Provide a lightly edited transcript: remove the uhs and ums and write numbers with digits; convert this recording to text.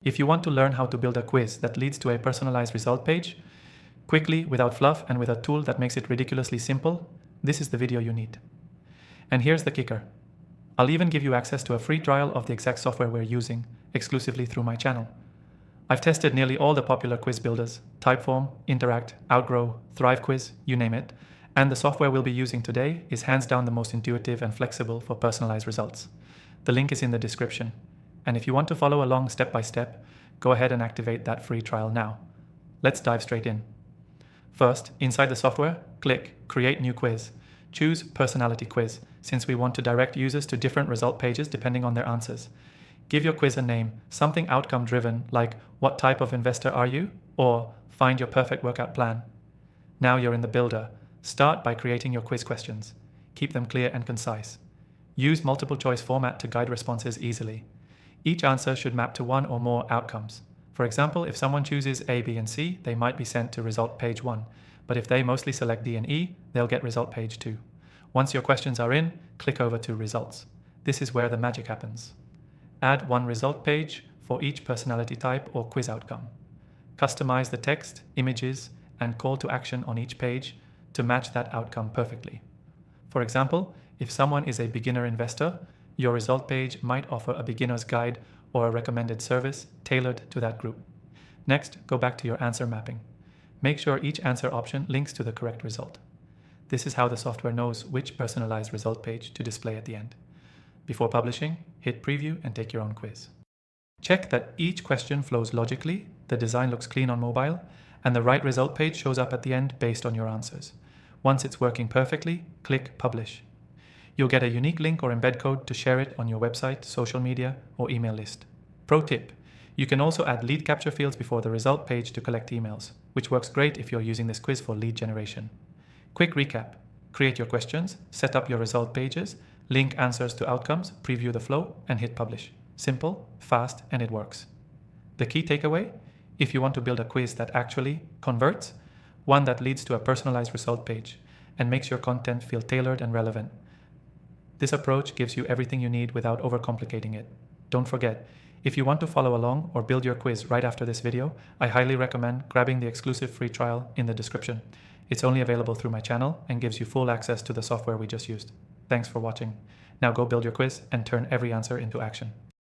If you want to learn how to build a quiz that leads to a personalized result page, quickly, without fluff, and with a tool that makes it ridiculously simple, this is the video you need. And here's the kicker. I'll even give you access to a free trial of the exact software we're using, exclusively through my channel. I've tested nearly all the popular quiz builders: Typeform, Interact, Outgrow, Thrive Quiz, you name it, and the software we'll be using today is hands down the most intuitive and flexible for personalized results. The link is in the description. And if you want to follow along step by step, go ahead and activate that free trial now. Let's dive straight in. First, inside the software, click Create New Quiz. Choose Personality Quiz, since we want to direct users to different result pages depending on their answers. Give your quiz a name, something outcome-driven like What type of investor are you? Or Find your perfect workout plan. Now you're in the builder. Start by creating your quiz questions. Keep them clear and concise. Use multiple choice format to guide responses easily. Each answer should map to one or more outcomes. For example, if someone chooses A, B, and C, they might be sent to result page 1. But if they mostly select D and E, they'll get result page 2. Once your questions are in, click over to Results. This is where the magic happens. Add one result page for each personality type or quiz outcome. Customize the text, images, and call to action on each page to match that outcome perfectly. For example, if someone is a beginner investor, your result page might offer a beginner's guide or a recommended service tailored to that group. Next, go back to your answer mapping. Make sure each answer option links to the correct result. This is how the software knows which personalized result page to display at the end. Before publishing, hit preview and take your own quiz. Check that each question flows logically, the design looks clean on mobile, and the right result page shows up at the end based on your answers. Once it's working perfectly, click Publish. You'll get a unique link or embed code to share it on your website, social media, or email list. Pro tip: you can also add lead capture fields before the result page to collect emails, which works great if you're using this quiz for lead generation. Quick recap: create your questions, set up your result pages, link answers to outcomes, preview the flow, and hit publish. Simple, fast, and it works. The key takeaway: if you want to build a quiz that actually converts, one that leads to a personalized result page and makes your content feel tailored and relevant. This approach gives you everything you need without overcomplicating it. Don't forget, if you want to follow along or build your quiz right after this video, I highly recommend grabbing the exclusive free trial in the description. It's only available through my channel and gives you full access to the software we just used. Thanks for watching. Now go build your quiz and turn every answer into action.